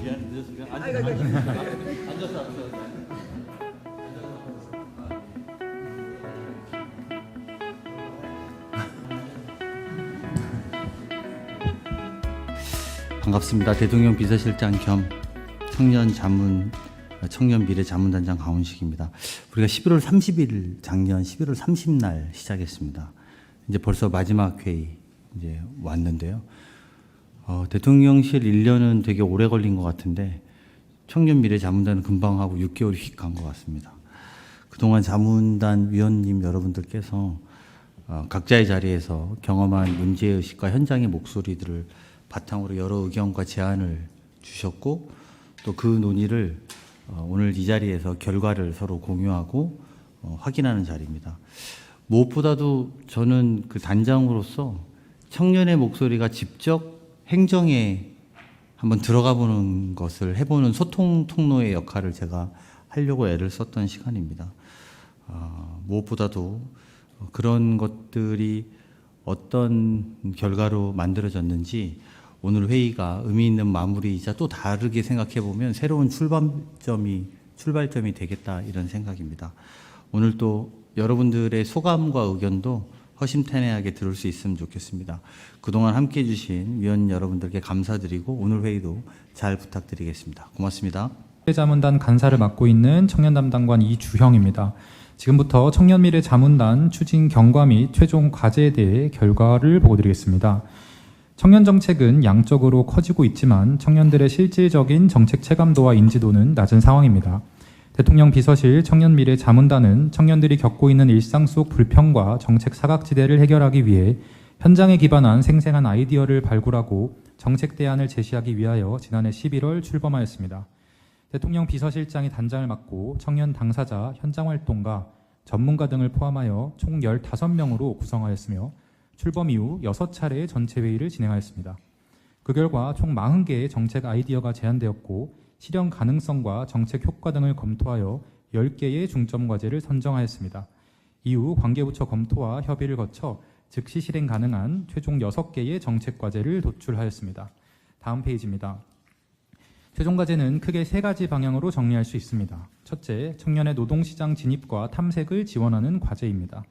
미안 늦었으니까 앉아서. 반갑습니다. 대통령 비서실장 겸 청년 미래 자문단장 강훈식입니다. 우리가 11월 30일 작년 11월 30날 시작했습니다. 이제 벌써 마지막 회의 이제 왔는데요. 대통령실 1년은 되게 오래 걸린 것 같은데 청년 미래 자문단은 금방 하고 6개월이 휙 간 것 같습니다. 그동안 자문단 위원님 여러분들께서 각자의 자리에서 경험한 문제의식과 현장의 목소리들을 바탕으로 여러 의견과 제안을 주셨고 또 그 논의를 오늘 이 자리에서 결과를 서로 공유하고 확인하는 자리입니다. 무엇보다도 저는 그 단장으로서 청년의 목소리가 직접 행정에 한번 들어가 보는 것을 해보는 소통 통로의 역할을 제가 하려고 애를 썼던 시간입니다. 무엇보다도 그런 것들이 어떤 결과로 만들어졌는지 오늘 회의가 의미 있는 마무리이자 또 다르게 생각해 보면 새로운 출발점이 되겠다 이런 생각입니다. 오늘 또 여러분들의 소감과 의견도 허심탄회하게 들을 수 있으면 좋겠습니다. 그동안 함께해 주신 위원 여러분들께 감사드리고 오늘 회의도 잘 부탁드리겠습니다. 고맙습니다. 자문단 간사를 맡고 있는 청년 담당관 이주형입니다. 지금부터 청년미래 자문단 추진 경과 및 최종 과제에 대해 결과를 보고드리겠습니다. 청년 정책은 양적으로 커지고 있지만 청년들의 실질적인 정책 체감도와 인지도는 낮은 상황입니다. 대통령 비서실 청년미래 자문단은 청년들이 겪고 있는 일상 속 불평과 정책 사각지대를 해결하기 위해 현장에 기반한 생생한 아이디어를 발굴하고 정책 대안을 제시하기 위하여 지난해 11월 출범하였습니다. 대통령 비서실장이 단장을 맡고 청년 당사자, 현장활동가, 전문가 등을 포함하여 총 15명으로 구성하였으며 출범 이후 6차례의 전체 회의를 진행하였습니다. 그 결과 총 40개의 정책 아이디어가 제안되었고 실현 가능성과 정책 효과 등을 검토하여 10개의 중점 과제를 선정하였습니다. 이후 관계부처 검토와 협의를 거쳐 즉시 실행 가능한 최종 6개의 정책 과제를 도출하였습니다. 다음 페이지입니다. 최종 과제는 크게 3가지 방향으로 정리할 수 있습니다. 첫째, 청년의 노동시장 진입과 탐색을 지원하는 과제입니다.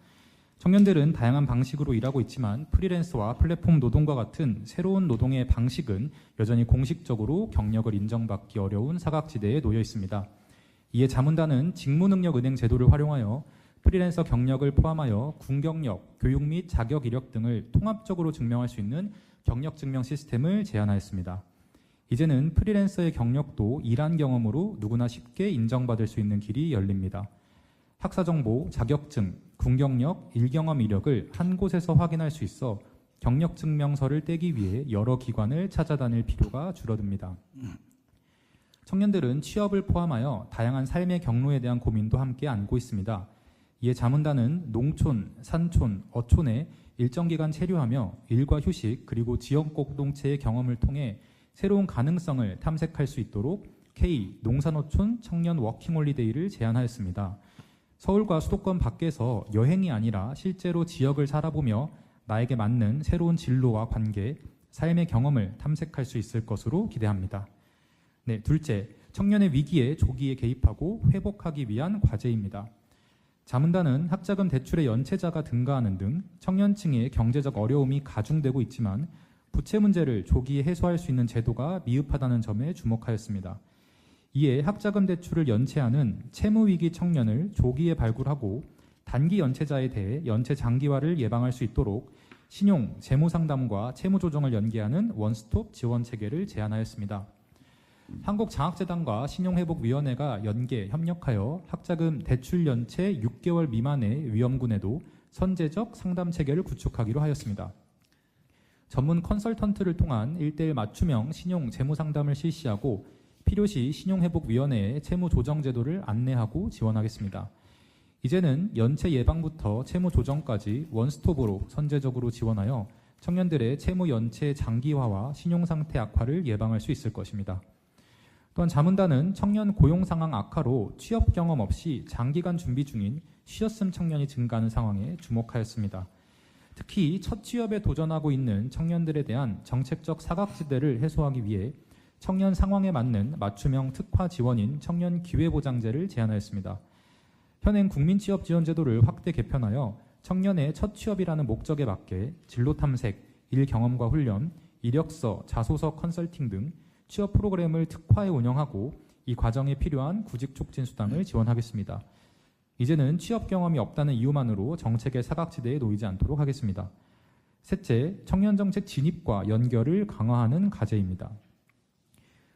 청년들은 다양한 방식으로 일하고 있지만 프리랜서와 플랫폼 노동과 같은 새로운 노동의 방식은 여전히 공식적으로 경력을 인정받기 어려운 사각지대에 놓여 있습니다. 이에 자문단은 직무능력은행 제도를 활용하여 프리랜서 경력을 포함하여 군경력, 교육 및 자격 이력 등을 통합적으로 증명할 수 있는 경력증명 시스템을 제안하였습니다. 이제는 프리랜서의 경력도 일한 경험으로 누구나 쉽게 인정받을 수 있는 길이 열립니다. 학사정보, 자격증, 군경력, 일경험 이력을 한 곳에서 확인할 수 있어 경력증명서를 떼기 위해 여러 기관을 찾아다닐 필요가 줄어듭니다. 청년들은 취업을 포함하여 다양한 삶의 경로에 대한 고민도 함께 안고 있습니다. 이에 자문단은 농촌, 산촌, 어촌에 일정 기간 체류하며 일과 휴식 그리고 지역 공동체의 경험을 통해 새로운 가능성을 탐색할 수 있도록 K 농산어촌 청년 워킹홀리데이를 제안하였습니다. 서울과 수도권 밖에서 여행이 아니라 실제로 지역을 살아보며 나에게 맞는 새로운 진로와 관계, 삶의 경험을 탐색할 수 있을 것으로 기대합니다. 네, 둘째, 청년의 위기에 조기에 개입하고 회복하기 위한 과제입니다. 자문단은 학자금 대출의 연체자가 증가하는 등 청년층의 경제적 어려움이 가중되고 있지만 부채 문제를 조기에 해소할 수 있는 제도가 미흡하다는 점에 주목하였습니다. 이에 학자금 대출을 연체하는 채무위기 청년을 조기에 발굴하고 단기 연체자에 대해 연체 장기화를 예방할 수 있도록 신용, 재무상담과 채무조정을 연계하는 원스톱 지원 체계를 제안하였습니다. 한국장학재단과 신용회복위원회가 연계, 협력하여 학자금 대출 연체 6개월 미만의 위험군에도 선제적 상담 체계를 구축하기로 하였습니다. 전문 컨설턴트를 통한 1:1 맞춤형 신용 재무상담을 실시하고 필요시 신용회복위원회에 채무조정제도를 안내하고 지원하겠습니다. 이제는 연체 예방부터 채무조정까지 원스톱으로 선제적으로 지원하여 청년들의 채무 연체 장기화와 신용상태 악화를 예방할 수 있을 것입니다. 또한 자문단은 청년 고용상황 악화로 취업 경험 없이 장기간 준비 중인 쉬었음 청년이 증가하는 상황에 주목하였습니다. 특히 첫 취업에 도전하고 있는 청년들에 대한 정책적 사각지대를 해소하기 위해 청년 상황에 맞는 맞춤형 특화 지원인 청년 기회보장제를 제안하였습니다. 현행 국민취업지원제도를 확대 개편하여 청년의 첫 취업이라는 목적에 맞게 진로 탐색, 일 경험과 훈련, 이력서, 자소서 컨설팅 등 취업 프로그램을 특화해 운영하고 이 과정에 필요한 구직 촉진 수당을 지원하겠습니다. 이제는 취업 경험이 없다는 이유만으로 정책의 사각지대에 놓이지 않도록 하겠습니다. 셋째, 청년정책 진입과 연결을 강화하는 과제입니다.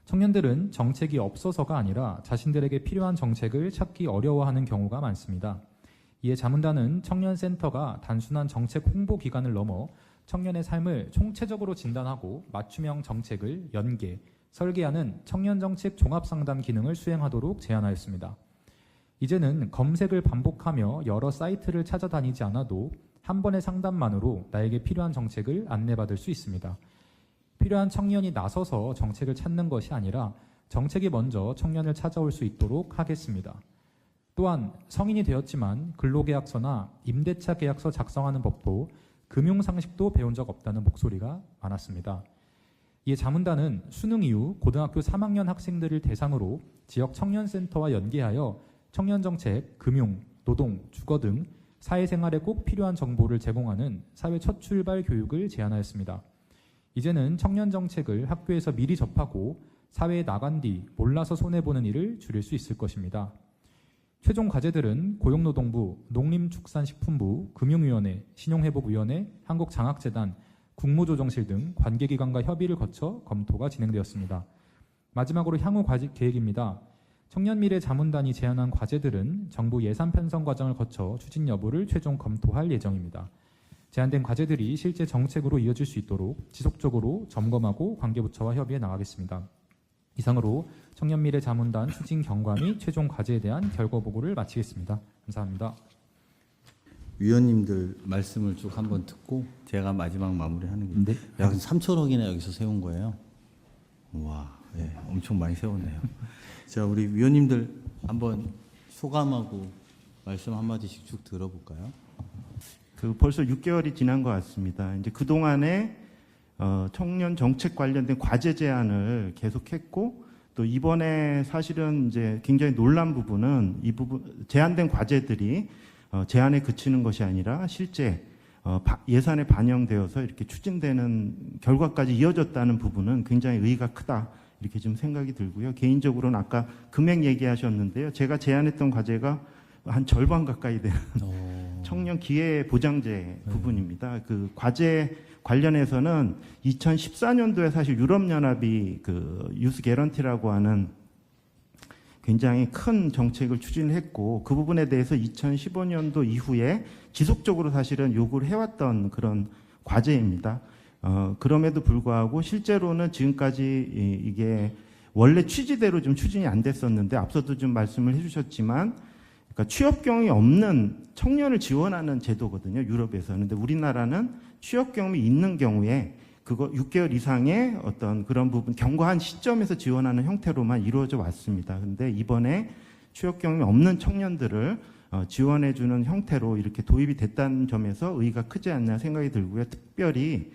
청년들은 정책이 없어서가 아니라 자신들에게 필요한 정책을 찾기 어려워하는 경우가 많습니다. 이에 자문단은 청년센터가 단순한 정책 홍보 기관을 넘어 청년의 삶을 총체적으로 진단하고 맞춤형 정책을 연계, 설계하는 청년정책 종합상담 기능을 수행하도록 제안하였습니다. 이제는 검색을 반복하며 여러 사이트를 찾아다니지 않아도 한 번의 상담만으로 나에게 필요한 정책을 안내받을 수 있습니다. 필요한 청년이 나서서 정책을 찾는 것이 아니라 정책이 먼저 청년을 찾아올 수 있도록 하겠습니다. 또한 성인이 되었지만 근로계약서나 임대차 계약서 작성하는 법도 금융상식도 배운 적 없다는 목소리가 많았습니다. 이에 자문단은 수능 이후 고등학교 3학년 학생들을 대상으로 지역 청년센터와 연계하여 청년정책, 금융, 노동, 주거 등 사회생활에 꼭 필요한 정보를 제공하는 사회 첫 출발 교육을 제안하였습니다. 이제는 청년정책을 학교에서 미리 접하고 사회에 나간 뒤 몰라서 손해보는 일을 줄일 수 있을 것입니다. 최종 과제들은 고용노동부, 농림축산식품부, 금융위원회, 신용회복위원회, 한국장학재단, 국무조정실 등 관계기관과 협의를 거쳐 검토가 진행되었습니다. 마지막으로 향후 계획입니다. 청년미래자문단이 제안한 과제들은 정부 예산 편성 과정을 거쳐 추진 여부를 최종 검토할 예정입니다. 제안된 과제들이 실제 정책으로 이어질 수 있도록 지속적으로 점검하고 관계부처와 협의해 나가겠습니다. 이상으로 청년미래자문단 추진 경과 및 최종 과제에 대한 결과 보고를 마치겠습니다. 감사합니다. 위원님들 말씀을 쭉 한번 듣고 제가 마지막 마무리하는 게 약 3천억이나 여기서 세운 거예요. 와, 예, 엄청 많이 세웠네요. 자, 우리 위원님들 한번 소감하고 말씀 한마디씩 쭉 들어볼까요? 벌써 6개월이 지난 것 같습니다. 이제 그동안에 청년 정책 관련된 과제 제안을 계속했고, 또 이번에 사실은 이제 굉장히 놀란 부분은 이 부분, 제안된 과제들이 제안에 그치는 것이 아니라 실제 예산에 반영되어서 이렇게 추진되는 결과까지 이어졌다는 부분은 굉장히 의의가 크다. 이렇게 좀 생각이 들고요. 개인적으로는 아까 금액 얘기하셨는데요. 제가 제안했던 과제가 한 절반 가까이 되는 청년 기회 보장제 부분입니다. 그 과제 관련해서는 2014년도에 사실 유럽연합이 그 유스 개런티라고 하는 굉장히 큰 정책을 추진했고, 그 부분에 대해서 2015년도 이후에 지속적으로 사실은 요구를 해왔던 그런 과제입니다. 그럼에도 불구하고 실제로는 지금까지 이게 원래 취지대로 좀 추진이 안 됐었는데, 앞서도 좀 말씀을 해주셨지만, 그러니까 취업 경험이 없는 청년을 지원하는 제도거든요, 유럽에서는. 근데 우리나라는 취업 경험이 있는 경우에 그거 6개월 이상의 어떤 그런 부분, 경과한 시점에서 지원하는 형태로만 이루어져 왔습니다. 근데 이번에 취업 경험이 없는 청년들을 지원해주는 형태로 이렇게 도입이 됐다는 점에서 의의가 크지 않나 생각이 들고요. 특별히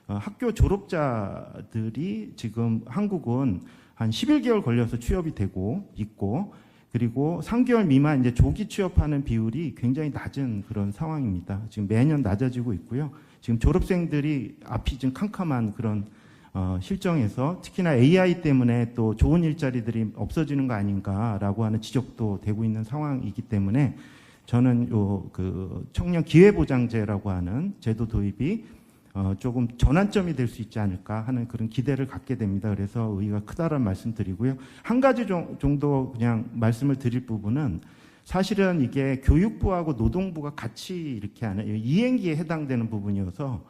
학교 졸업자들이 지금 한국은 한 11개월 걸려서 취업이 되고 있고, 그리고 3개월 미만 이제 조기 취업하는 비율이 굉장히 낮은 그런 상황입니다. 지금 매년 낮아지고 있고요. 지금 졸업생들이 앞이 좀 캄캄한 그런 실정에서 특히나 AI 때문에 또 좋은 일자리들이 없어지는 거 아닌가라고 하는 지적도 되고 있는 상황이기 때문에 저는 그 청년 기회보장제라고 하는 제도 도입이 조금 전환점이 될 수 있지 않을까 하는 그런 기대를 갖게 됩니다. 그래서 의의가 크다라는 말씀 드리고요. 한 가지 정도 그냥 말씀을 드릴 부분은, 사실은 이게 교육부하고 노동부가 같이 이렇게 하는 이행기에 해당되는 부분이어서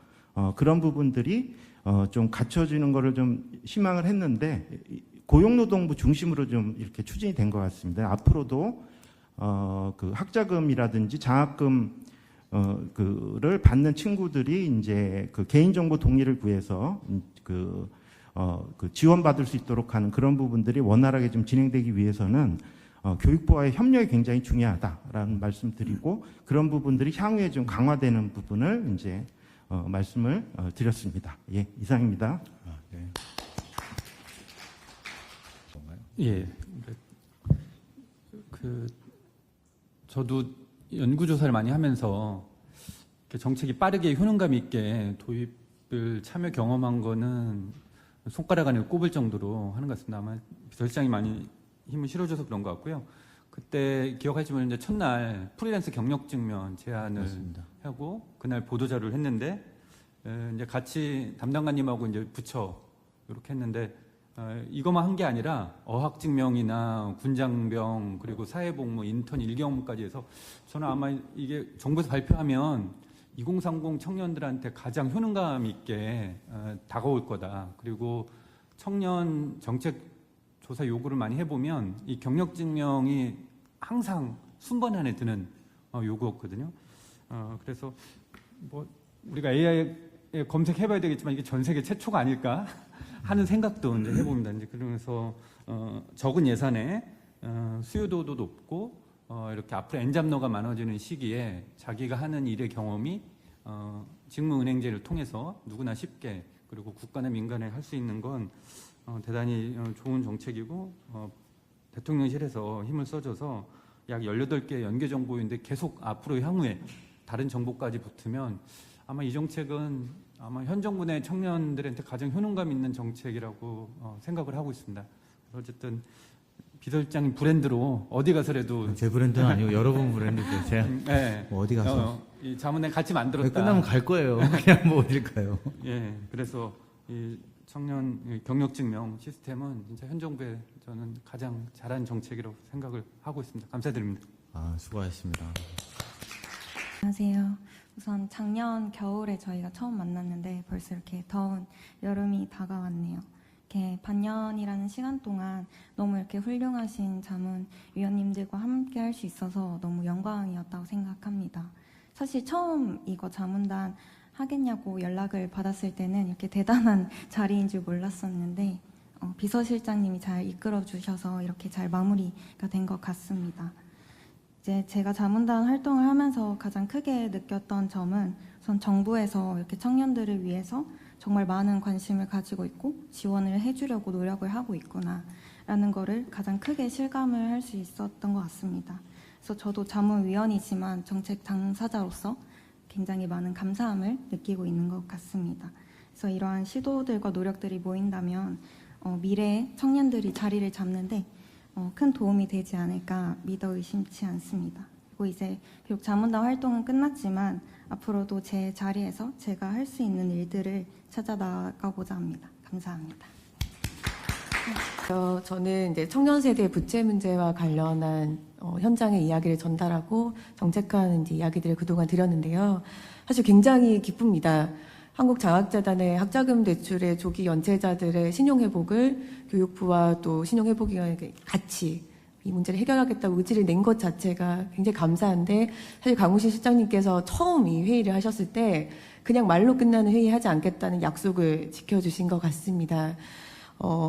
그런 부분들이 좀 갖춰지는 거를 좀 희망을 했는데, 고용노동부 중심으로 좀 이렇게 추진이 된 것 같습니다. 앞으로도 그 학자금이라든지 장학금 그를 받는 친구들이 이제 그 개인정보 동의를 구해서 그 지원받을 수 있도록 하는 그런 부분들이 원활하게 좀 진행되기 위해서는 교육부와의 협력이 굉장히 중요하다라는 말씀 드리고, 그런 부분들이 향후에 좀 강화되는 부분을 이제 말씀을 드렸습니다. 예, 이상입니다. 네. 예. 저도 연구조사를 많이 하면서 이렇게 정책이 빠르게 효능감 있게 도입을 참여 경험한 거는 손가락 안에 꼽을 정도로 하는 것 같습니다. 아마 비서실장이 많이 힘을 실어줘서 그런 것 같고요. 그때 기억하시면 이제 첫날 프리랜서 경력 증명 제안을 맞습니다. 하고 그날 보도자료를 했는데 이제 같이 담당관님하고 이제 부처 이렇게 했는데 이것만 한 게 아니라 어학증명이나 군장병 그리고 사회복무 인턴 1경험까지 해서 저는 아마 이게 정부에서 발표하면 2030 청년들한테 가장 효능감 있게 다가올 거다. 그리고 청년 정책 조사 요구를 많이 해보면 이 경력증명이 항상 순번 안에 드는 요구였거든요. 그래서 뭐 우리가 AI에 검색해봐야 되겠지만 이게 전 세계 최초가 아닐까 하는 생각도 이제 해봅니다. 이제 그러면서 적은 예산에 수요도도 높고 이렇게 앞으로 엔잡러가 많아지는 시기에 자기가 하는 일의 경험이 직무은행제를 통해서 누구나 쉽게 그리고 국가나 민간에 할 수 있는 건 대단히 좋은 정책이고 대통령실에서 힘을 써줘서 약 18개 연계정보인데 계속 앞으로 향후에 다른 정보까지 붙으면 아마 이 정책은 아마 현 정부 내 청년들한테 가장 효능감 있는 정책이라고 생각을 하고 있습니다. 어쨌든 비서실장님 브랜드로 어디 가서라도 제 브랜드는 아니고 여러분 브랜드죠. 제가 네, 뭐 어디 가서 이 자문회 같이 만들었다. 끝나면 갈 거예요. 그냥 뭐 어딜 가요. 예, 그래서 이 청년 경력증명 시스템은 진짜 현 정부에 저는 가장 잘한 정책이라고 생각을 하고 있습니다. 감사드립니다. 수고하셨습니다. 안녕하세요. 우선 작년 겨울에 저희가 처음 만났는데 벌써 이렇게 더운 여름이 다가왔네요. 이렇게 반년이라는 시간 동안 너무 이렇게 훌륭하신 자문위원님들과 함께 할 수 있어서 너무 영광이었다고 생각합니다. 사실 처음 이거 자문단 하겠냐고 연락을 받았을 때는 이렇게 대단한 자리인 줄 몰랐었는데 비서실장님이 잘 이끌어 주셔서 이렇게 잘 마무리가 된 것 같습니다. 이제 제가 자문단 활동을 하면서 가장 크게 느꼈던 점은 우선 정부에서 이렇게 청년들을 위해서 정말 많은 관심을 가지고 있고 지원을 해주려고 노력을 하고 있구나라는 거를 가장 크게 실감을 할 수 있었던 것 같습니다. 그래서 저도 자문위원이지만 정책 당사자로서 굉장히 많은 감사함을 느끼고 있는 것 같습니다. 그래서 이러한 시도들과 노력들이 모인다면 미래의 청년들이 자리를 잡는데 큰 도움이 되지 않을까 믿어 의심치 않습니다. 그리고 이제 비록 자문단 활동은 끝났지만 앞으로도 제 자리에서 제가 할 수 있는 일들을 찾아 나가고자 합니다. 감사합니다. 저는 이제 청년 세대 부채 문제와 관련한 현장의 이야기를 전달하고 정책하는 이제 이야기들을 그동안 드렸는데요. 사실 굉장히 기쁩니다. 한국장학재단의 학자금 대출의 조기 연체자들의 신용회복을 교육부와 또 신용회복위원회가 같이 이 문제를 해결하겠다고 의지를 낸 것 자체가 굉장히 감사한데 사실 강우신 실장님께서 처음 이 회의를 하셨을 때 그냥 말로 끝나는 회의 하지 않겠다는 약속을 지켜주신 것 같습니다.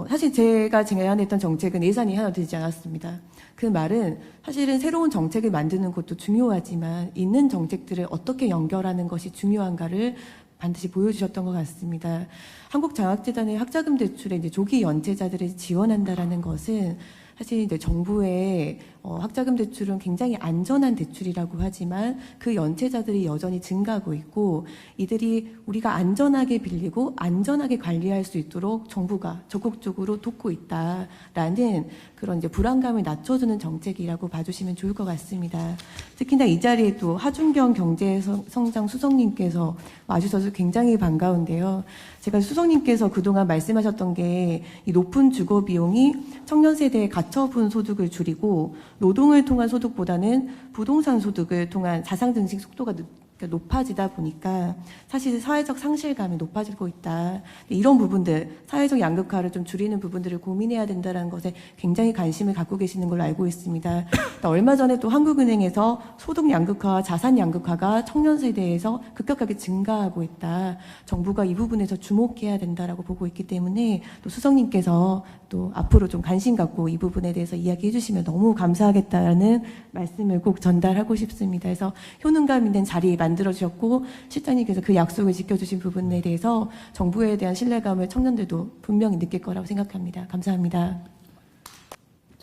사실 제가 제안했던 정책은 예산이 하나 되지 않았습니다. 그 말은 사실은 새로운 정책을 만드는 것도 중요하지만 있는 정책들을 어떻게 연결하는 것이 중요한가를 반드시 보여주셨던 것 같습니다. 한국장학재단의 학자금 대출에 이제 조기 연체자들을 지원한다라는 것은 사실 이제 정부의 학자금 대출은 굉장히 안전한 대출이라고 하지만 그 연체자들이 여전히 증가하고 있고 이들이 우리가 안전하게 빌리고 안전하게 관리할 수 있도록 정부가 적극적으로 돕고 있다라는 그런 이제 불안감을 낮춰주는 정책이라고 봐주시면 좋을 것 같습니다. 특히나 이 자리에 또 하준경 경제성장 수석님께서 와주셔서 굉장히 반가운데요. 제가 수석님께서 그동안 말씀하셨던 게 이 높은 주거 비용이 청년 세대의 가처분 소득을 줄이고 노동을 통한 소득보다는 부동산 소득을 통한 자산 증식 속도가 높아지다 보니까 사실 사회적 상실감이 높아지고 있다. 이런 부분들, 사회적 양극화를 좀 줄이는 부분들을 고민해야 된다는 것에 굉장히 관심을 갖고 계시는 걸로 알고 있습니다. 얼마 전에 또 한국은행에서 소득 양극화와 자산 양극화가 청년 세대에서 급격하게 증가하고 있다. 정부가 이 부분에서 주목해야 된다라고 보고 있기 때문에 또 수석님께서 또 앞으로 좀 관심 갖고 이 부분에 대해서 이야기해 주시면 너무 감사하겠다라는 말씀을 꼭 전달하고 싶습니다. 그래서 효능감 있는 자리 만들어 주셨고 실장님께서 그 약속을 지켜주신 부분에 대해서 정부에 대한 신뢰감을 청년들도 분명히 느낄 거라고 생각합니다. 감사합니다.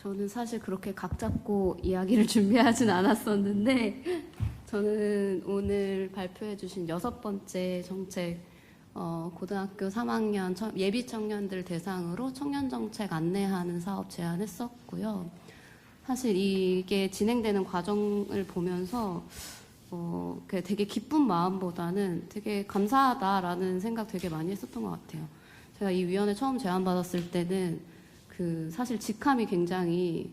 저는 사실 그렇게 각 잡고 이야기를 준비하진 않았었는데 저는 오늘 발표해 주신 6번째 정책 고등학교 3학년 예비 청년들 대상으로 청년 정책 안내하는 사업 제안했었고요. 사실 이게 진행되는 과정을 보면서 되게 기쁜 마음보다는 되게 감사하다라는 생각 되게 많이 했었던 것 같아요. 제가 이 위원회 처음 제안받았을 때는 사실 직함이 굉장히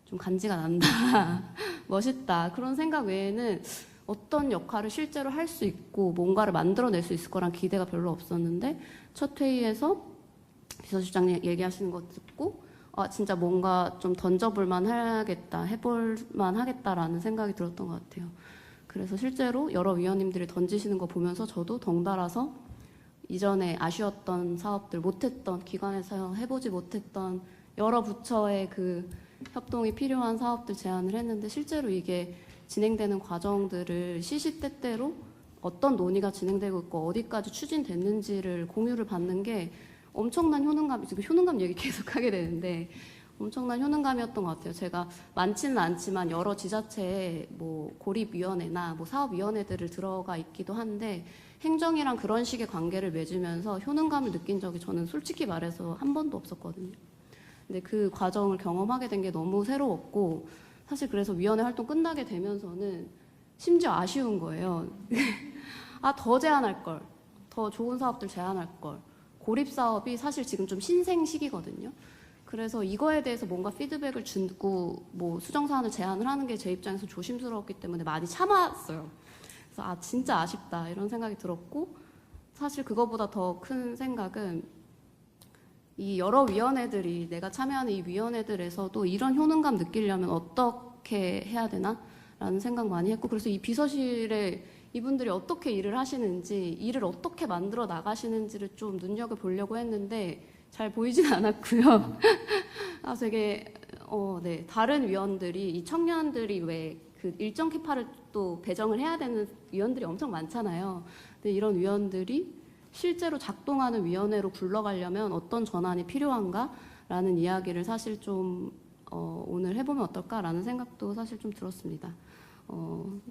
좀 간지가 난다, 멋있다 그런 생각 외에는 어떤 역할을 실제로 할 수 있고 뭔가를 만들어낼 수 있을 거란 기대가 별로 없었는데 첫 회의에서 비서실장님 얘기하시는 거 듣고 진짜 뭔가 좀 던져볼만 하겠다, 해볼만 하겠다라는 생각이 들었던 것 같아요. 그래서 실제로 여러 위원님들이 던지시는 거 보면서 저도 덩달아서 이전에 아쉬웠던 사업들, 못했던 기관에서 해보지 못했던 여러 부처의 협동이 필요한 사업들 제안을 했는데 실제로 이게 진행되는 과정들을 시시때때로 어떤 논의가 진행되고 있고 어디까지 추진됐는지를 공유를 받는 게 엄청난 효능감 얘기 계속 하게 되는데 엄청난 효능감이었던 것 같아요. 제가 많지는 않지만 여러 지자체에 고립위원회나 사업위원회들을 들어가 있기도 한데 행정이랑 그런 식의 관계를 맺으면서 효능감을 느낀 적이 저는 솔직히 말해서 한 번도 없었거든요. 근데 그 과정을 경험하게 된 게 너무 새로웠고 사실 그래서 위원회 활동 끝나게 되면서는 심지어 아쉬운 거예요. 더 제안할 걸, 더 좋은 사업들 제안할 걸. 고립사업이 사실 지금 좀 신생 시기거든요. 그래서 이거에 대해서 뭔가 피드백을 주고 수정사안을 제안을 하는 게 제 입장에서 조심스러웠기 때문에 많이 참았어요. 그래서 진짜 아쉽다 이런 생각이 들었고 사실 그거보다 더 큰 생각은 이 여러 위원회들이 내가 참여하는 이 위원회들에서도 이런 효능감 느끼려면 어떻게 해야 되나? 라는 생각 많이 했고 그래서 이 비서실에 이분들이 어떻게 일을 하시는지 일을 어떻게 만들어 나가시는지를 좀 눈여겨보려고 했는데 잘 보이진 않았고요. 되게 네, 다른 위원들이 이 청년들이 왜 일정 캐파를 또 배정을 해야 되는 위원들이 엄청 많잖아요. 근데 이런 위원들이 실제로 작동하는 위원회로 굴러가려면 어떤 전환이 필요한가라는 이야기를 사실 좀 오늘 해보면 어떨까라는 생각도 사실 좀 들었습니다.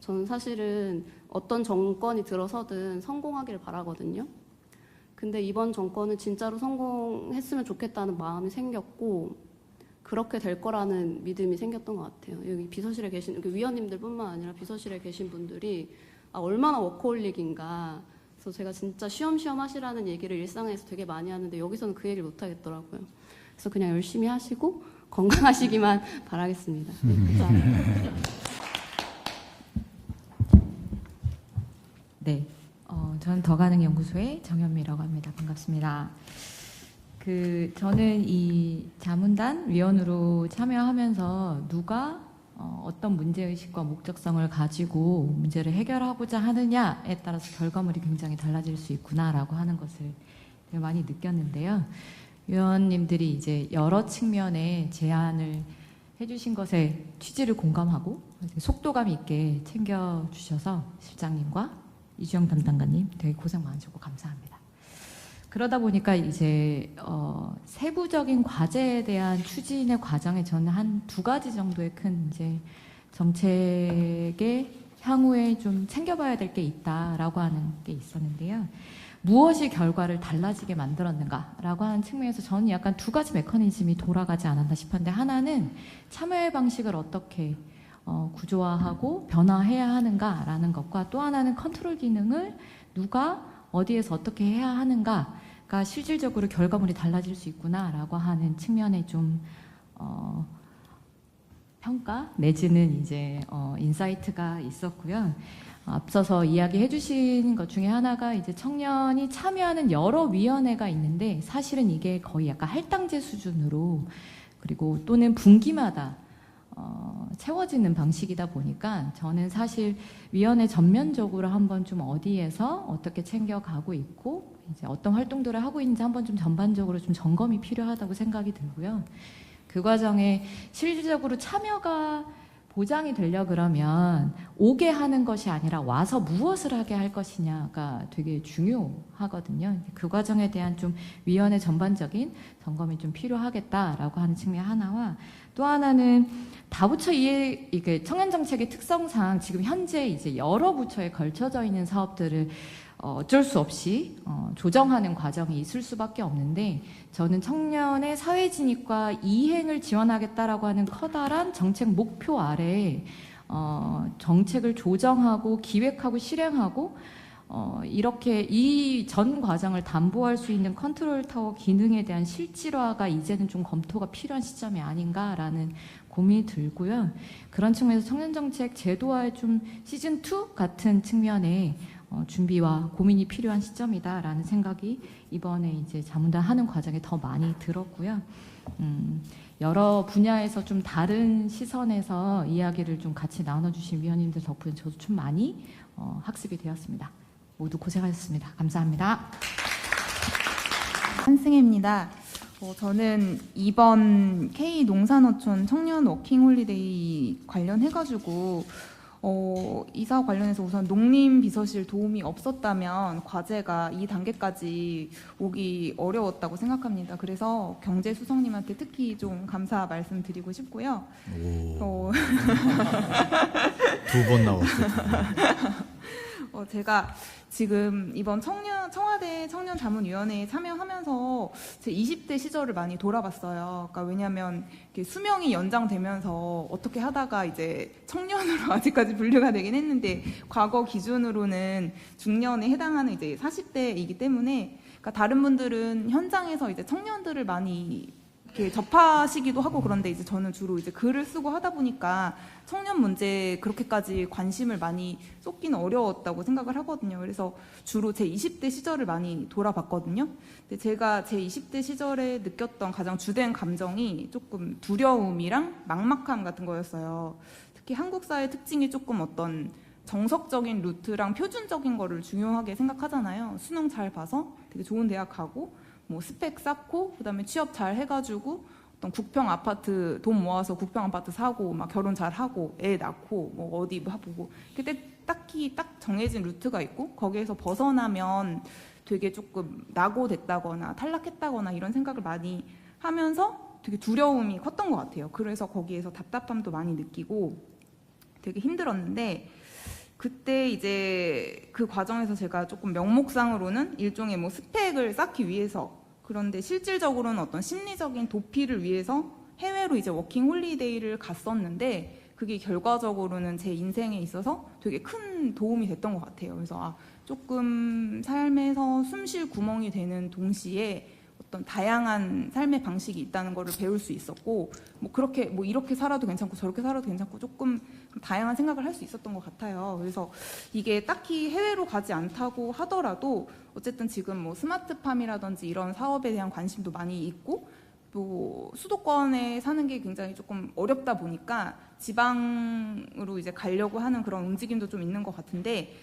저는 사실은 어떤 정권이 들어서든 성공하기를 바라거든요. 근데 이번 정권은 진짜로 성공했으면 좋겠다는 마음이 생겼고 그렇게 될 거라는 믿음이 생겼던 것 같아요. 여기 비서실에 계신 위원님들뿐만 아니라 비서실에 계신 분들이 얼마나 워커홀릭인가. 그래서 제가 진짜 쉬엄쉬엄 하시라는 얘기를 일상에서 되게 많이 하는데 여기서는 그 얘기를 못 하겠더라고요. 그래서 그냥 열심히 하시고 건강하시기만 바라겠습니다. 네, 감사합니다. 네, 저는 더가능연구소의 정현미라고 합니다. 반갑습니다. 저는 이 자문단 위원으로 참여하면서 누가 어떤 문제의식과 목적성을 가지고 문제를 해결하고자 하느냐에 따라서 결과물이 굉장히 달라질 수 있구나라고 하는 것을 되게 많이 느꼈는데요. 위원님들이 이제 여러 측면의 제안을 해주신 것에 취지를 공감하고 속도감 있게 챙겨주셔서 실장님과 이주영 담당관님 되게 고생 많으셨고 감사합니다. 그러다 보니까 이제 세부적인 과제에 대한 추진의 과정에 저는 한 2가지 정도의 큰 이제 정책의 향후에 좀 챙겨봐야 될 게 있다라고 하는 게 있었는데요. 무엇이 결과를 달라지게 만들었는가라고 하는 측면에서 저는 약간 2가지 메커니즘이 돌아가지 않았나 싶었는데 하나는 참여의 방식을 어떻게 구조화하고 변화해야 하는가라는 것과 또 하나는 컨트롤 기능을 누가 어디에서 어떻게 해야 하는가가 실질적으로 결과물이 달라질 수 있구나라고 하는 측면에 좀 평가 내지는 이제 인사이트가 있었고요. 앞서서 이야기해 주신 것 중에 하나가 이제 청년이 참여하는 여러 위원회가 있는데 사실은 이게 거의 약간 할당제 수준으로 그리고 또는 분기마다 채워지는 방식이다 보니까 저는 사실 위원회 전면적으로 한번 좀 어디에서 어떻게 챙겨가고 있고 이제 어떤 활동들을 하고 있는지 한번 좀 전반적으로 좀 점검이 필요하다고 생각이 들고요. 그 과정에 실질적으로 참여가 보장이 되려 그러면 오게 하는 것이 아니라 와서 무엇을 하게 할 것이냐가 되게 중요하거든요. 그 과정에 대한 좀 위원회 전반적인 점검이 좀 필요하겠다라고 하는 측면 하나와, 또 하나는 다부처 이게 청년 정책의 특성상 지금 현재 이제 여러 부처에 걸쳐져 있는 사업들을 어쩔 수 없이 조정하는 과정이 있을 수밖에 없는데, 저는 청년의 사회 진입과 이행을 지원하겠다라고 하는 커다란 정책 목표 아래에 정책을 조정하고 기획하고 실행하고 이렇게 이 전 과정을 담보할 수 있는 컨트롤 타워 기능에 대한 실질화가 이제는 좀 검토가 필요한 시점이 아닌가라는 고민이 들고요. 그런 측면에서 청년정책 제도화의 좀 시즌2 같은 측면에 준비와 고민이 필요한 시점이다라는 생각이 이번에 이제 자문단 하는 과정에 더 많이 들었고요. 여러 분야에서 좀 다른 시선에서 이야기를 좀 같이 나눠주신 위원님들 덕분에 저도 좀 많이 학습이 되었습니다. 모두 고생하셨습니다. 감사합니다. 한승혜입니다. 저는 이번 K 농산어촌 청년 워킹홀리데이 관련해가지고 이사 관련해서 우선 농림비서실 도움이 없었다면 과제가 이 단계까지 오기 어려웠다고 생각합니다. 그래서 경제수석님한테 특히 좀 감사 말씀드리고 싶고요. 두 번 나왔어요. 제가 지금 이번 청와대 청년자문위원회에 참여하면서 제 20대 시절을 많이 돌아봤어요. 그러니까 왜냐하면 수명이 연장되면서 어떻게 하다가 이제 청년으로 아직까지 분류가 되긴 했는데, 과거 기준으로는 중년에 해당하는 이제 40대이기 때문에, 그러니까 다른 분들은 현장에서 이제 청년들을 많이 이렇게 접하시기도 하고, 그런데 이제 저는 주로 이제 글을 쓰고 하다 보니까 청년 문제에 그렇게까지 관심을 많이 쏟기는 어려웠다고 생각을 하거든요. 그래서 주로 제 20대 시절을 많이 돌아봤거든요. 근데 제가 제 20대 시절에 느꼈던 가장 주된 감정이 조금 두려움이랑 막막함 같은 거였어요. 특히 한국 사회 특징이 조금 어떤 정석적인 루트랑 표준적인 거를 중요하게 생각하잖아요. 수능 잘 봐서 되게 좋은 대학 가고, 뭐 스펙 쌓고, 그다음에 취업 잘 해가지고 어떤 국평 아파트 돈 모아서 국평 아파트 사고, 막 결혼 잘 하고, 애 낳고, 뭐 어디 보고, 그때 딱히 딱 정해진 루트가 있고, 거기에서 벗어나면 되게 조금 낙오됐다거나 탈락했다거나 이런 생각을 많이 하면서 되게 두려움이 컸던 것 같아요. 그래서 거기에서 답답함도 많이 느끼고 되게 힘들었는데, 그때 이제 그 과정에서 제가 조금 명목상으로는 일종의 뭐 스펙을 쌓기 위해서, 그런데 실질적으로는 어떤 심리적인 도피를 위해서 해외로 이제 워킹 홀리데이를 갔었는데, 그게 결과적으로는 제 인생에 있어서 되게 큰 도움이 됐던 것 같아요. 그래서 조금 삶에서 숨 쉴 구멍이 되는 동시에 어떤 다양한 삶의 방식이 있다는 거를 배울 수 있었고, 뭐 그렇게 뭐 이렇게 살아도 괜찮고 저렇게 살아도 괜찮고 조금 다양한 생각을 할 수 있었던 것 같아요. 그래서 이게 딱히 해외로 가지 않다고 하더라도 어쨌든 지금 뭐 스마트팜이라든지 이런 사업에 대한 관심도 많이 있고, 또 수도권에 사는 게 굉장히 조금 어렵다 보니까 지방으로 이제 가려고 하는 그런 움직임도 좀 있는 것 같은데,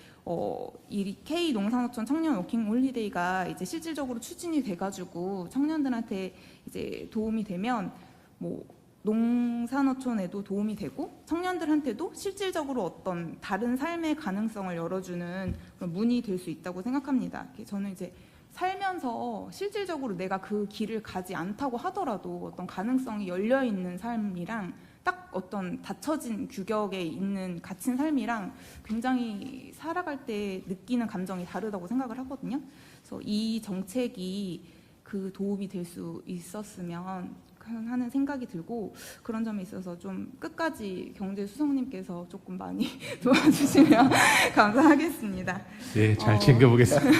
이 K 농산어촌 청년 워킹 홀리데이가 이제 실질적으로 추진이 돼가지고 청년들한테 이제 도움이 되면 뭐 농산어촌에도 도움이 되고, 청년들한테도 실질적으로 어떤 다른 삶의 가능성을 열어주는 그런 문이 될 수 있다고 생각합니다. 저는 이제 살면서 실질적으로 내가 그 길을 가지 않다고 하더라도 어떤 가능성이 열려 있는 삶이랑 딱 어떤 닫혀진 규격에 있는 갇힌 삶이랑 굉장히 살아갈 때 느끼는 감정이 다르다고 생각을 하거든요. 그래서 이 정책이 그 도움이 될 수 있었으면 하는 생각이 들고, 그런 점에 있어서 좀 끝까지 경제수석님께서 조금 많이 도와주시면 감사하겠습니다. 네, 잘 챙겨보겠습니다.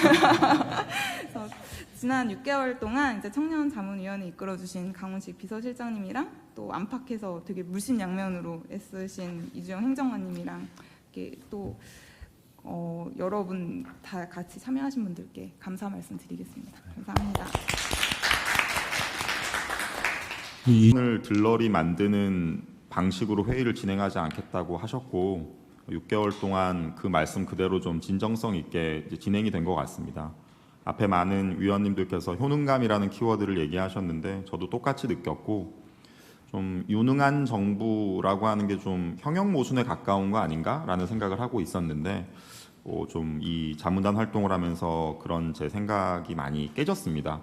그래서 지난 6개월 동안 이제 청년자문위원회 이끌어주신 강훈식 비서실장님이랑, 또 안팎에서 되게 물심양면으로 애쓰신 이주영 행정관님이랑 이렇게 또 여러분 다 같이 참여하신 분들께 감사 말씀드리겠습니다. 감사합니다. 오늘 들러리 만드는 방식으로 회의를 진행하지 않겠다고 하셨고, 6개월 동안 그 말씀 그대로 좀 진정성 있게 이제 진행이 된 것 같습니다. 앞에 많은 위원님들께서 효능감이라는 키워드를 얘기하셨는데 저도 똑같이 느꼈고, 좀 유능한 정부라고 하는 게 좀 형용 모순에 가까운 거 아닌가라는 생각을 하고 있었는데 좀 이 자문단 활동을 하면서 그런 제 생각이 많이 깨졌습니다.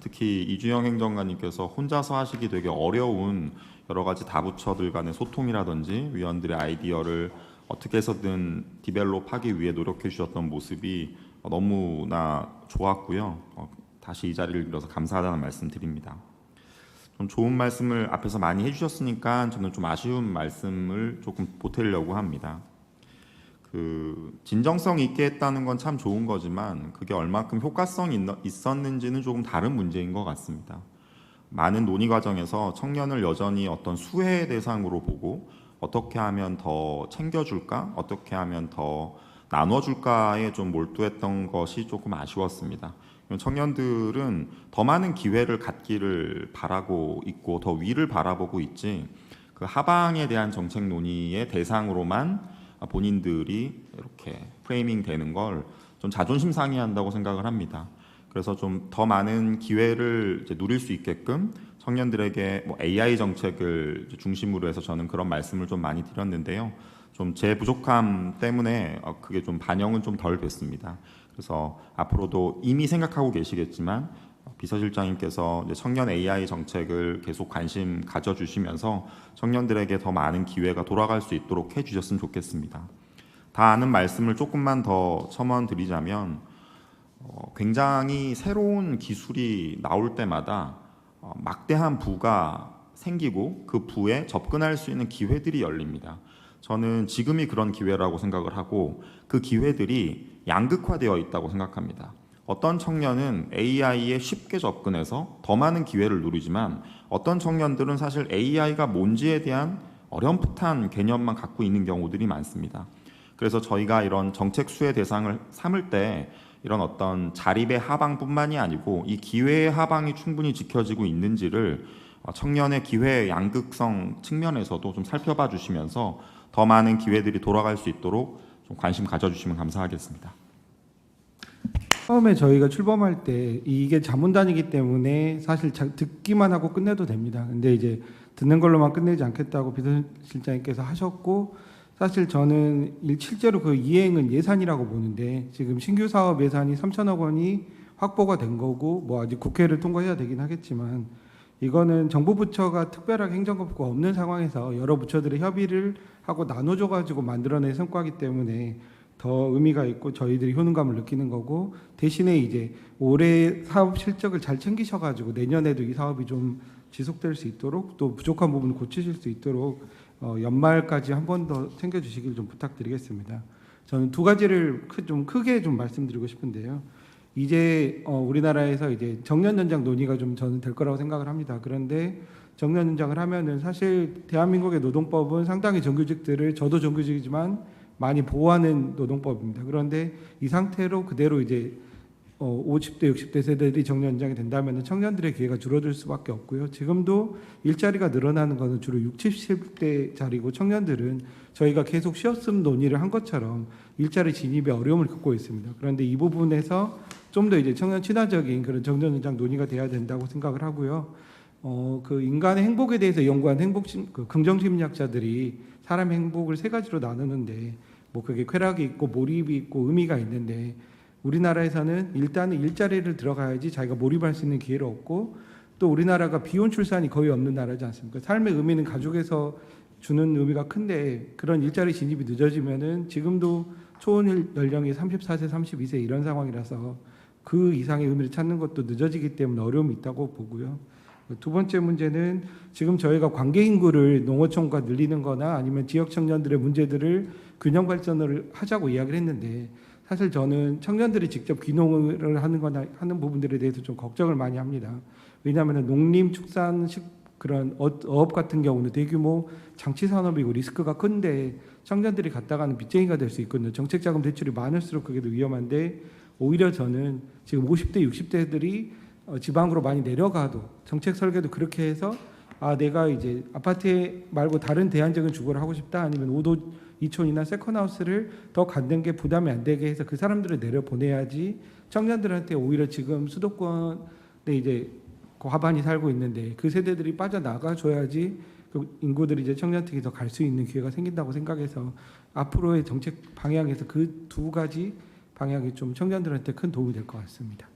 특히 이주영 행정관님께서 혼자서 하시기 되게 어려운 여러 가지 다부처들 간의 소통이라든지 위원들의 아이디어를 어떻게 해서든 디벨롭하기 위해 노력해 주셨던 모습이 너무나 좋았고요. 다시 이 자리를 빌어서 감사하다는 말씀 드립니다. 좀 좋은 말씀을 앞에서 많이 해주셨으니까 저는 좀 아쉬운 말씀을 조금 보태려고 합니다. 그 진정성 있게 했다는 건 참 좋은 거지만 그게 얼마큼 효과성이 있었는지는 조금 다른 문제인 것 같습니다. 많은 논의 과정에서 청년을 여전히 어떤 수혜의 대상으로 보고 어떻게 하면 더 챙겨줄까, 어떻게 하면 더 나눠줄까에 좀 몰두했던 것이 조금 아쉬웠습니다. 청년들은 더 많은 기회를 갖기를 바라고 있고 더 위를 바라보고 있지 그 하방에 대한 정책 논의의 대상으로만 본인들이 이렇게 프레이밍 되는 걸 좀 자존심 상해한다고 생각을 합니다. 그래서 좀 더 많은 기회를 이제 누릴 수 있게끔 청년들에게 뭐 AI 정책을 중심으로 해서 저는 그런 말씀을 좀 많이 드렸는데요. 좀 제 부족함 때문에 그게 좀 반영은 좀 덜 됐습니다. 그래서 앞으로도 이미 생각하고 계시겠지만 비서실장님께서 이제 청년 AI 정책을 계속 관심 가져주시면서 청년들에게 더 많은 기회가 돌아갈 수 있도록 해주셨으면 좋겠습니다. 다 아는 말씀을 조금만 더 첨언드리자면 굉장히 새로운 기술이 나올 때마다 막대한 부가 생기고 그 부에 접근할 수 있는 기회들이 열립니다. 저는 지금이 그런 기회라고 생각을 하고 그 기회들이 양극화되어 있다고 생각합니다. 어떤 청년은 AI에 쉽게 접근해서 더 많은 기회를 누리지만 어떤 청년들은 사실 AI가 뭔지에 대한 어렴풋한 개념만 갖고 있는 경우들이 많습니다. 그래서 저희가 이런 정책 수혜 대상을 삼을 때 이런 어떤 자립의 하방뿐만이 아니고 이 기회의 하방이 충분히 지켜지고 있는지를 청년의 기회의 양극성 측면에서도 좀 살펴봐 주시면서 더 많은 기회들이 돌아갈 수 있도록 좀 관심 가져주시면 감사하겠습니다. 처음에 저희가 출범할 때 이게 자문단이기 때문에 사실 듣기만 하고 끝내도 됩니다. 근데 이제 듣는 걸로만 끝내지 않겠다고 비서실장님께서 하셨고 사실 저는 실제로 그 이행은 예산이라고 보는데 지금 신규 사업 예산이 3천억 원이 확보가 된 거고 뭐 아직 국회를 통과해야 되긴 하겠지만 이거는 정부 부처가 특별하게 행정권부가 없는 상황에서 여러 부처들의 협의를 하고 나눠줘가지고 만들어낸 성과이기 때문에 더 의미가 있고 저희들이 효능감을 느끼는 거고 대신에 이제 올해 사업 실적을 잘 챙기셔가지고 내년에도 이 사업이 좀 지속될 수 있도록 또 부족한 부분을 고치실 수 있도록 연말까지 한 번 더 챙겨주시길 좀 부탁드리겠습니다. 저는 두 가지를 좀 크게 좀 말씀드리고 싶은데요. 이제 우리나라에서 이제 정년 연장 논의가 좀 저는 될 거라고 생각을 합니다. 그런데 정년 연장을 하면은 사실 대한민국의 노동법은 상당히 정규직들을 저도 정규직이지만 많이 보호하는 노동법입니다. 그런데 이 상태로 그대로 이제 50대, 60대 세대들이 정년 연장이 된다면 청년들의 기회가 줄어들 수밖에 없고요. 지금도 일자리가 늘어나는 것은 주로 60, 70대짜리고 청년들은 저희가 계속 쉬었음 논의를 한 것처럼 일자리 진입에 어려움을 겪고 있습니다. 그런데 이 부분에서 좀 더 이제 청년 친화적인 그런 정년 연장 논의가 돼야 된다고 생각을 하고요. 그 인간의 행복에 대해서 연구한 긍정심리학자들이 사람의 행복을 세 가지로 나누는데 뭐 그게 쾌락이 있고 몰입이 있고 의미가 있는데 우리나라에서는 일단은 일자리를 들어가야지 자기가 몰입할 수 있는 기회를 얻고 또 우리나라가 비혼 출산이 거의 없는 나라지 않습니까? 삶의 의미는 가족에서 주는 의미가 큰데 그런 일자리 진입이 늦어지면은 지금도 초혼 연령이 34세, 32세 이런 상황이라서 그 이상의 의미를 찾는 것도 늦어지기 때문에 어려움이 있다고 보고요. 두 번째 문제는 지금 저희가 관계 인구를 농어촌과 늘리는 거나 아니면 지역 청년들의 문제들을 균형 발전을 하자고 이야기를 했는데 사실 저는 청년들이 직접 귀농을 하는 거나 하는 부분들에 대해서 좀 걱정을 많이 합니다. 왜냐하면 농림, 축산, 그런 어업 같은 경우는 대규모 장치 산업이고 리스크가 큰데 청년들이 갔다가는 빚쟁이가 될 수 있거든요. 정책자금 대출이 많을수록 그게 더 위험한데 오히려 저는 지금 50대, 60대들이 지방으로 많이 내려가도 정책 설계도 그렇게 해서 내가 이제 아파트 말고 다른 대안적인 주거를 하고 싶다 아니면 5도 2촌이나 세컨하우스를 더 갖는 게 부담이 안 되게 해서 그 사람들을 내려보내야지 청년들한테 오히려 지금 수도권에 이제 그 과반이 살고 있는데 그 세대들이 빠져나가줘야지 그 인구들이 이제 청년특위 더 갈 수 있는 기회가 생긴다고 생각해서 앞으로의 정책 방향에서 그 두 가지 방향이 좀 청년들한테 큰 도움이 될 것 같습니다.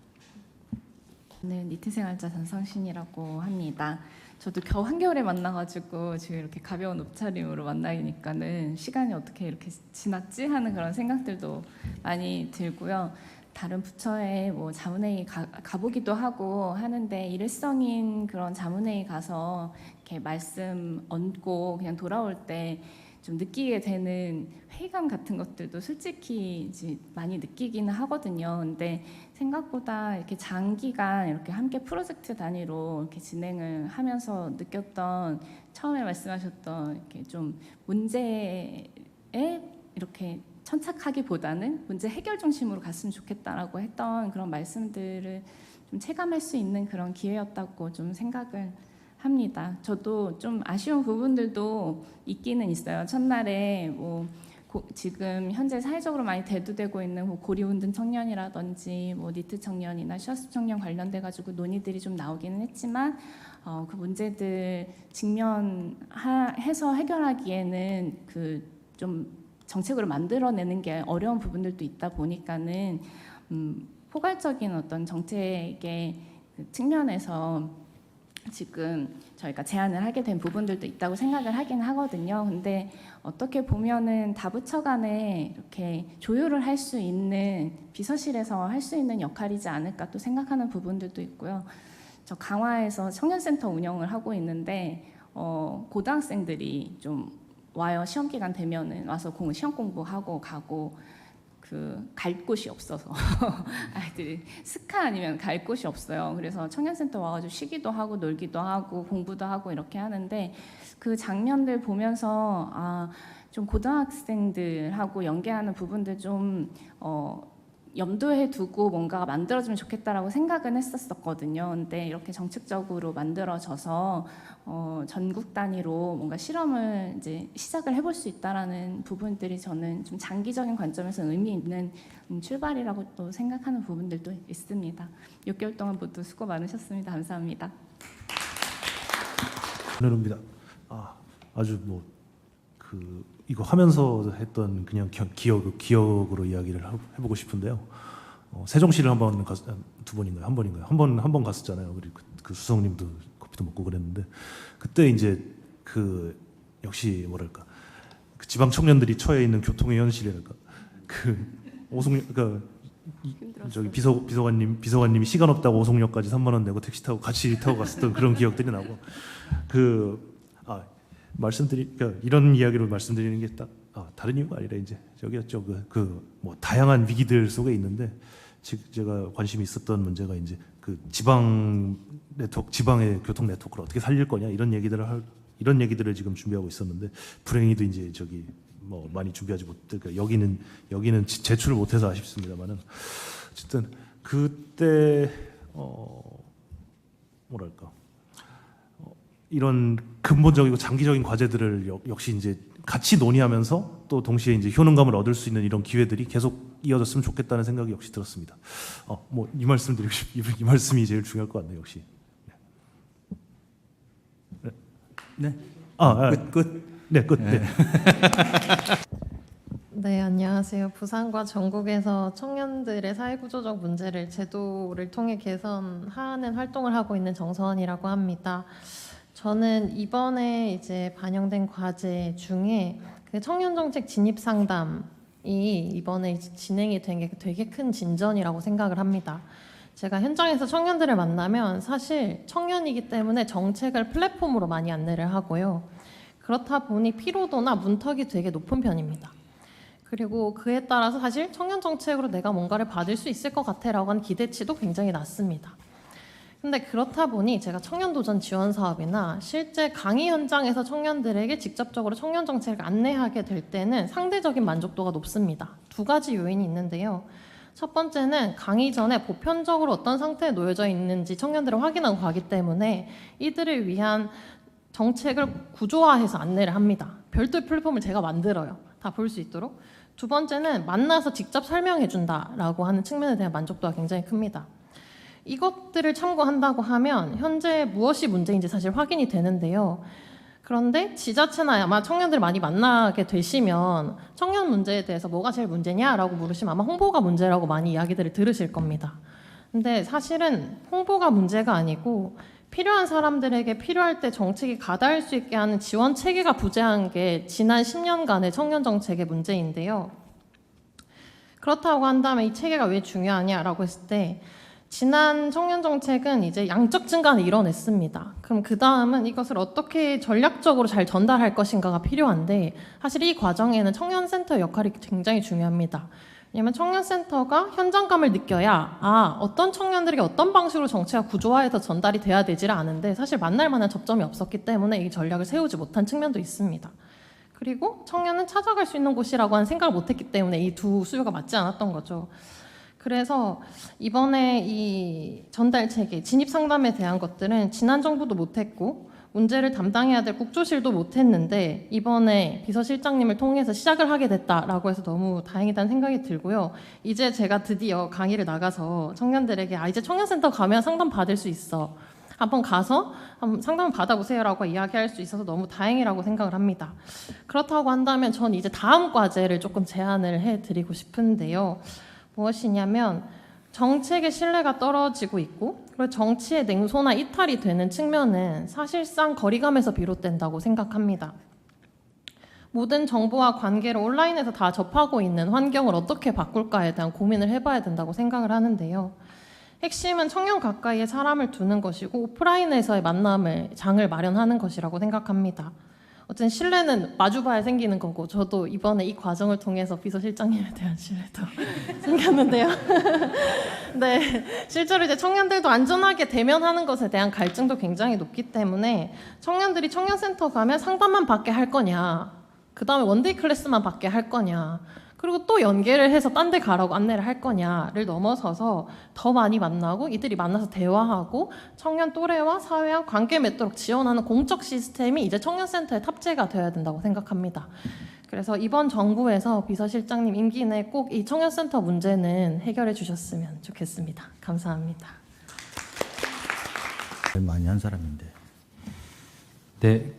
저는 니트생활자 전성신이라고 합니다. 저도 겨우 한겨울에 만나가지고 지금 이렇게 가벼운 옷차림으로 만나니까는 시간이 어떻게 이렇게 지났지 하는 그런 생각들도 많이 들고요. 다른 부처에 뭐 자문회의 가보기도 하고 하는데 일회성인 그런 자문회의 가서 이렇게 말씀 얹고 그냥 돌아올 때 좀 느끼게 되는 회의감 같은 것들도 솔직히 이제 많이 느끼기는 하거든요. 근데 생각보다 이렇게 장기간 이렇게 함께 프로젝트 단위로 이렇게 진행을 하면서 느꼈던 처음에 말씀하셨던 이렇게 좀 문제에 이렇게 천착하기보다는 문제 해결 중심으로 갔으면 좋겠다라고 했던 그런 말씀들을 좀 체감할 수 있는 그런 기회였다고 좀 생각을 합니다. 저도 좀 아쉬운 부분들도 있기는 있어요. 첫날에 뭐 지금 현재 사회적으로 많이 대두되고 있는 뭐 고리운동 청년이라든지 뭐 니트 청년이나 셔츠 청년 관련돼 가지고 논의들이 좀 나오기는 했지만 그 문제들 직면해서 해결하기에는 그 좀 정책으로 만들어내는 게 어려운 부분들도 있다 보니까는 포괄적인 어떤 정책의 그 측면에서 지금 저희가 제안을 하게 된 부분들도 있다고 생각을 하긴 하거든요. 근데 어떻게 보면은 다부처 간에 이렇게 조율을 할 수 있는 비서실에서 할 수 있는 역할이지 않을까 또 생각하는 부분들도 있고요. 저 강화에서 청년센터 운영을 하고 있는데 고등학생들이 좀 와요. 시험 기간 되면은 와서 시험 공부하고 가고 갈 곳이 없어서 아이들이 스카 아니면 갈 곳이 없어요. 그래서 청년센터 와가지고 쉬기도 하고 놀기도 하고 공부도 하고 이렇게 하는데 그 장면들 보면서 좀 고등학생들하고 연계하는 부분들 좀 염두에 두고 뭔가 만들어주면 좋겠다라고 생각은 했었거든요. 근데 이렇게 정책적으로 만들어져서 전국 단위로 뭔가 실험을 이제 시작을 해볼 수 있다라는 부분들이 저는 좀 장기적인 관점에서 의미 있는 출발이라고 또 생각하는 부분들도 있습니다. 6개월 동안 모두 수고 많으셨습니다. 감사합니다. 전혜로입니다. 아주 이거 하면서 했던 그냥 기억으로 이야기를 해보고 싶은데요. 세종시를 두 번인가요? 한 번인가요? 한 번 갔었잖아요. 그리고 그 수석님도 커피도 먹고 그랬는데 그때 이제 역시 뭐랄까 그 지방 청년들이 처해 있는 교통의 현실이랄까 저기 비서관님이 시간 없다고 오송역까지 3만 원 내고 택시 타고 같이 타고 갔었던 그런 기억들이 나고 이런 이야기를 말씀드리는 게 다른 이유가 아니라 이제 저기였죠. 뭐 다양한 위기들 속에 있는데 제가 관심이 있었던 문제가 이제 그 지방의 교통 네트워크를 어떻게 살릴 거냐 이런 얘기들을 지금 준비하고 있었는데 불행히도 이제 뭐 많이 준비하지 그러니까 여기는 제출을 못해서 아쉽습니다만은 어쨌든 그때 뭐랄까. 이런 근본적이고 장기적인 과제들을 역시 이제 같이 논의하면서 또 동시에 이제 효능감을 얻을 수 있는 이런 기회들이 계속 이어졌으면 좋겠다는 생각이 역시 들었습니다. 뭐 이 말씀이 제일 중요할 것 같네요, 역시. 네. 끝. 네, 끝. 네. 네, 안녕하세요. 부산과 전국에서 청년들의 사회구조적 문제를 제도를 통해 개선하는 활동을 하고 있는 정서원이라고 합니다. 저는 이번에 이제 반영된 과제 중에 그 청년정책 진입상담이 이번에 이제 진행이 된 게 되게 큰 진전이라고 생각을 합니다. 제가 현장에서 청년들을 만나면 사실 청년이기 때문에 정책을 플랫폼으로 많이 안내를 하고요. 그렇다 보니 피로도나 문턱이 되게 높은 편입니다. 그리고 그에 따라서 사실 청년정책으로 내가 뭔가를 받을 수 있을 것 같아라고 하는 기대치도 굉장히 낮습니다. 근데 그렇다 보니 제가 청년도전 지원 사업이나 실제 강의 현장에서 청년들에게 직접적으로 청년 정책을 안내하게 될 때는 상대적인 만족도가 높습니다. 두 가지 요인이 있는데요. 첫 번째는 강의 전에 보편적으로 어떤 상태에 놓여져 있는지 청년들을 확인하고 가기 때문에 이들을 위한 정책을 구조화해서 안내를 합니다. 별도의 플랫폼을 제가 만들어요. 다 볼 수 있도록. 두 번째는 만나서 직접 설명해 준다라고 하는 측면에 대한 만족도가 굉장히 큽니다. 이것들을 참고한다고 하면 현재 무엇이 문제인지 사실 확인이 되는데요. 그런데 지자체나 아마 청년들 많이 만나게 되시면 청년 문제에 대해서 뭐가 제일 문제냐라고 물으시면 아마 홍보가 문제라고 많이 이야기들을 들으실 겁니다. 근데 사실은 홍보가 문제가 아니고 필요한 사람들에게 필요할 때 정책이 가닿을 수 있게 하는 지원 체계가 부재한 게 지난 10년간의 청년 정책의 문제인데요. 그렇다고 한다면 이 체계가 왜 중요하냐라고 했을 때 지난 청년 정책은 이제 양적 증가를 이뤄냈습니다. 그럼 그 다음은 이것을 어떻게 전략적으로 잘 전달할 것인가가 필요한데 사실 이 과정에는 청년센터의 역할이 굉장히 중요합니다. 왜냐하면 청년센터가 현장감을 느껴야 어떤 청년들에게 어떤 방식으로 정책가 구조화해서 전달이 돼야 되지를 않은데 사실 만날 만한 접점이 없었기 때문에 이 전략을 세우지 못한 측면도 있습니다. 그리고 청년은 찾아갈 수 있는 곳이라고 하는 생각을 못했기 때문에 이 두 수요가 맞지 않았던 거죠. 그래서 이번에 이 전달 체계, 진입 상담에 대한 것들은 지난 정부도 못했고 문제를 담당해야 될 국조실도 못했는데 이번에 비서실장님을 통해서 시작을 하게 됐다라고 해서 너무 다행이다는 생각이 들고요. 이제 제가 드디어 강의를 나가서 청년들에게 이제 청년센터 가면 상담 받을 수 있어. 한번 가서 한번 상담을 받아보세요라고 이야기할 수 있어서 너무 다행이라고 생각을 합니다. 그렇다고 한다면 전 이제 다음 과제를 조금 제안을 해드리고 싶은데요. 무엇이냐면 정책의 신뢰가 떨어지고 있고 그리고 정치의 냉소나 이탈이 되는 측면은 사실상 거리감에서 비롯된다고 생각합니다. 모든 정보와 관계를 온라인에서 다 접하고 있는 환경을 어떻게 바꿀까에 대한 고민을 해봐야 된다고 생각을 하는데요. 핵심은 청년 가까이에 사람을 두는 것이고 오프라인에서의 만남을 장을 마련하는 것이라고 생각합니다. 어쨌든 신뢰는 마주봐야 생기는 거고 저도 이번에 이 과정을 통해서 비서실장님에 대한 신뢰도 생겼는데요. 네, 실제로 이제 청년들도 안전하게 대면하는 것에 대한 갈증도 굉장히 높기 때문에 청년들이 청년센터 가면 상담만 받게 할 거냐, 그 다음에 원데이 클래스만 받게 할 거냐, 그리고 또 연계를 해서 딴 데 가라고 안내를 할 거냐를 넘어서서 더 많이 만나고 이들이 만나서 대화하고 청년 또래와 사회와 관계 맺도록 지원하는 공적 시스템이 이제 청년센터에 탑재가 되어야 된다고 생각합니다. 그래서 이번 정부에서 비서실장님 임기 내 꼭 이 청년센터 문제는 해결해 주셨으면 좋겠습니다. 감사합니다. 많이 한 사람인데. 네,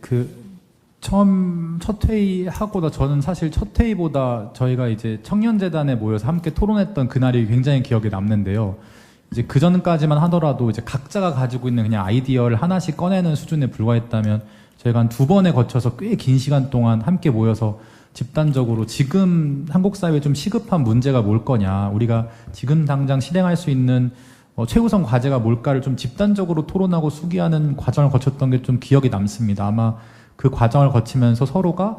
첫 회의 하고도 저는 사실 첫 회의보다 저희가 이제 청년재단에 모여서 함께 토론했던 그날이 굉장히 기억에 남는데요. 이제 그 전까지만 하더라도 이제 각자가 가지고 있는 그냥 아이디어를 하나씩 꺼내는 수준에 불과했다면 저희가 한 2번에 거쳐서 꽤 긴 시간 동안 함께 모여서 집단적으로 지금 한국 사회에 좀 시급한 문제가 뭘 거냐, 우리가 지금 당장 실행할 수 있는 최우선 과제가 뭘까를 좀 집단적으로 토론하고 숙의하는 과정을 거쳤던 게 좀 기억에 남습니다. 아마 그 과정을 거치면서 서로가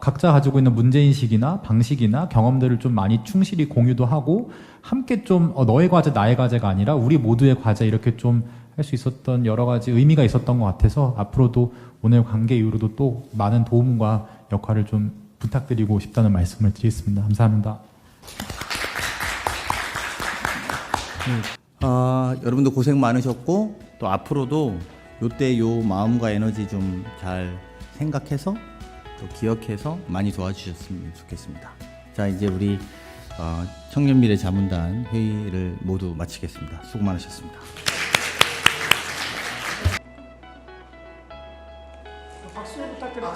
각자 가지고 있는 문제인식이나 방식이나 경험들을 좀 많이 충실히 공유도 하고 함께 좀 너의 과제 나의 과제가 아니라 우리 모두의 과제 이렇게 좀 할 수 있었던 여러 가지 의미가 있었던 것 같아서 앞으로도 오늘 관계 이후로도 또 많은 도움과 역할을 좀 부탁드리고 싶다는 말씀을 드리겠습니다. 감사합니다. 여러분도 고생 많으셨고 또 앞으로도 요때 요 마음과 에너지 좀 잘 생각해서 또 기억해서 많이 도와주셨으면 좋겠습니다. 자, 이제 우리 청년미래 자문단 회의를 모두 마치겠습니다. 수고 많으셨습니다. 박수 부탁드립니다.